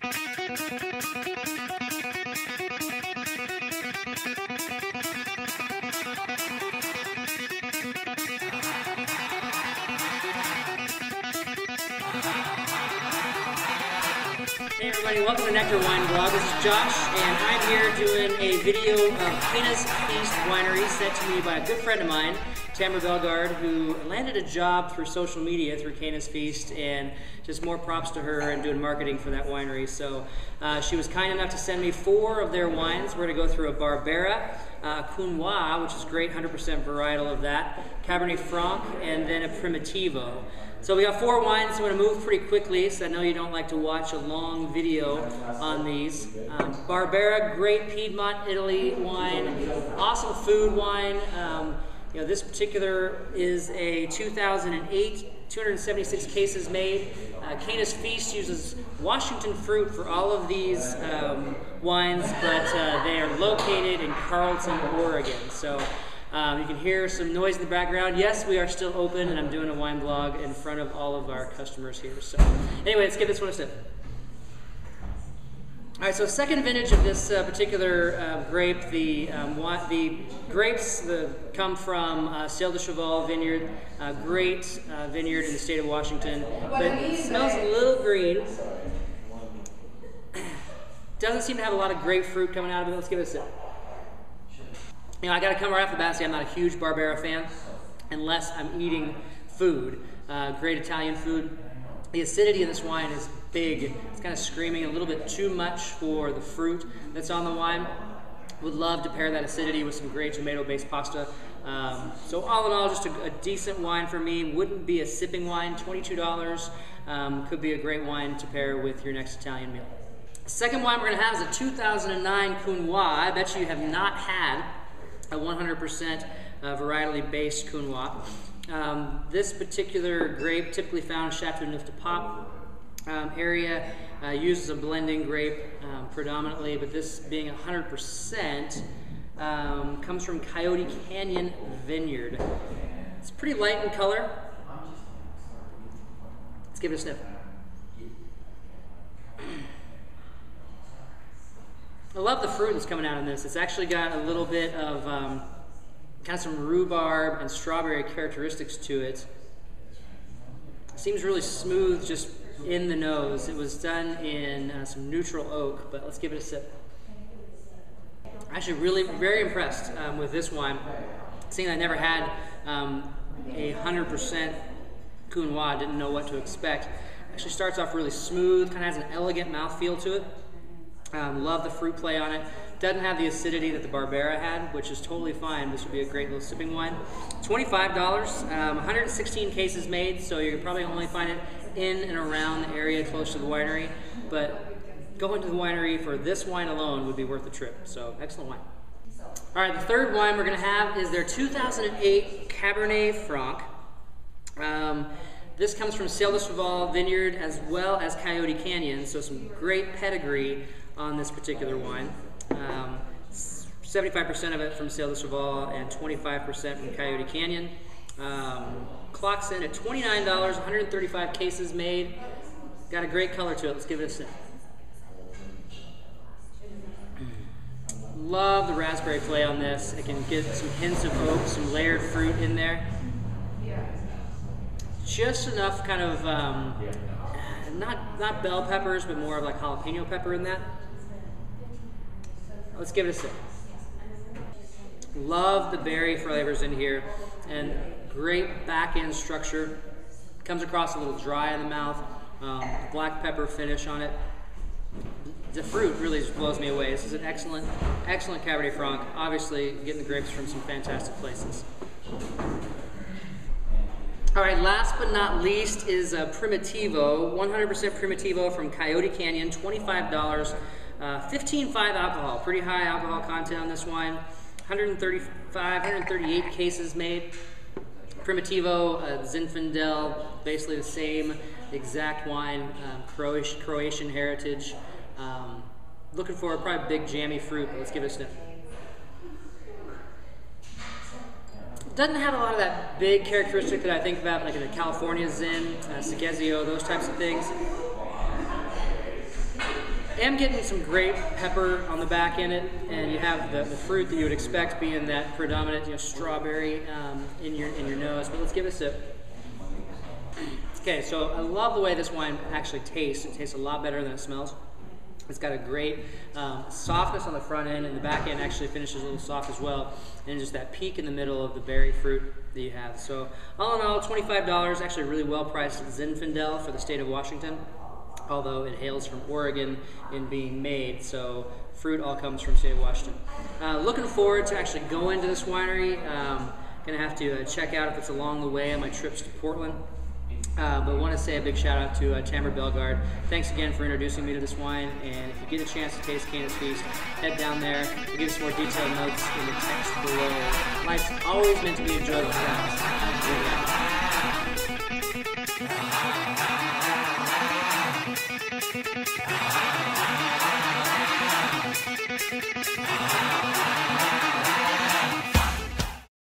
Hey everybody, welcome to Nectar Wine Vlog. This is Josh, and I'm here doing a video of Canas Feast Winery sent to me by a good friend of mine, Tamara Belgard, who landed a job through social media through Canas Feast, and just more props to her and doing marketing for that winery. So she was kind enough to send me 4 of their wines. We're going to go through a Barbera, Cunois, which is great, 100% varietal of that, Cabernet Franc, and then a Primitivo. So we got 4 wines, so I'm going to move pretty quickly, so I know you don't like to watch a long video on these. Barbera, great Piedmont, Italy wine, awesome food wine. You know, this particular is a 2008, 276 cases made. Canas Feast uses Washington fruit for all of these wines, but they are located in Carlton, Oregon. So you can hear some noise in the background. Yes, we are still open, and I'm doing a wine vlog in front of all of our customers here. So anyway, let's give this one a sip. All right, so second vintage of this particular grape. The grapes come from Ciel de Cheval Vineyard, great vineyard in the state of Washington. But it smells a little green. Doesn't seem to have a lot of grapefruit coming out of it. Let's give it a sip. You know, I got to come right off the bat and say I'm not a huge Barbera fan unless I'm eating food, great Italian food. The acidity of this wine is big. It's kind of screaming a little bit too much for the fruit that's on the wine. Would love to pair that acidity with some great tomato-based pasta. So all in all, just a decent wine for me. Wouldn't be a sipping wine, $22. Could be a great wine to pair with your next Italian meal. The second wine we're going to have is a 2009 Cunois. I bet you have not had a 100% varietally based Cunois. This particular grape, typically found in Châteauneuf-du-Pape area, uses a blending grape predominantly, but this being 100% comes from Coyote Canyon Vineyard. It's pretty light in color. Let's give it a sniff. I love the fruit that's coming out of this. It's actually got a little bit of kind of some rhubarb and strawberry characteristics to it. Seems really smooth just in the nose. It was done in some neutral oak, but let's give it a sip. Actually really very impressed with this wine. Seeing I never had a 100% Cunois, didn't know what to expect. Actually starts off really smooth, kind of has an elegant mouthfeel to it. Love the fruit play on it. Doesn't have the acidity that the Barbera had, which is totally fine. This would be a great little sipping wine. $25, 116 cases made, so you can probably only find it in and around the area close to the winery. But going to the winery for this wine alone would be worth the trip. So excellent wine. All right, the third wine we're going to have is their 2008 Cabernet Franc. This comes from Ciel de Cheval Vineyard as well as Coyote Canyon, so some great pedigree on this particular wine. 75% of it from Ciel de Cheval and 25% from Coyote Canyon. Clocks in at $29, 135 cases made. Got a great color to it. Let's give it a sip. Love the raspberry play on this. It can get some hints of oak, some layered fruit in there. Just enough kind of, not bell peppers, but more of like jalapeno pepper in that. Let's give it a sip. Love the berry flavors in here, and great back end structure. Comes across a little dry in the mouth, black pepper finish on it. The fruit really just blows me away. This is an excellent, excellent Cabernet Franc. Obviously, getting the grapes from some fantastic places. All right, last but not least is a Primitivo, 100% Primitivo from Coyote Canyon, $25, 15.5 alcohol, pretty high alcohol content on this wine, 138 cases made. Primitivo, Zinfandel, basically the same exact wine, Croatian heritage. Looking for a probably big jammy fruit, but let's give it a sniff. Doesn't have a lot of that big characteristic that I think about, like in the California Zin, Segezio, those types of things. am getting some grape pepper on the back in it, and you have the fruit that you would expect being that predominant, strawberry in your nose. But let's give it a sip. Okay, so I love the way this wine actually tastes. It tastes a lot better than it smells. It's got a great softness on the front end, and the back end actually finishes a little soft as well, and just that peak in the middle of the berry fruit that you have. So all in all, $25, actually really well priced Zinfandel for the state of Washington, although it hails from Oregon in being made, so fruit all comes from the state of Washington. Looking forward to actually going to this winery. Gonna have to check out if it's along the way on my trips to Portland. But want to say a big shout out to Tamara Bellegarde. Thanks again for introducing me to this wine, and if you get a chance to taste Canas Feast, head down there. We'll give some more detailed notes in the text below. Life's always meant to be enjoyed with friends.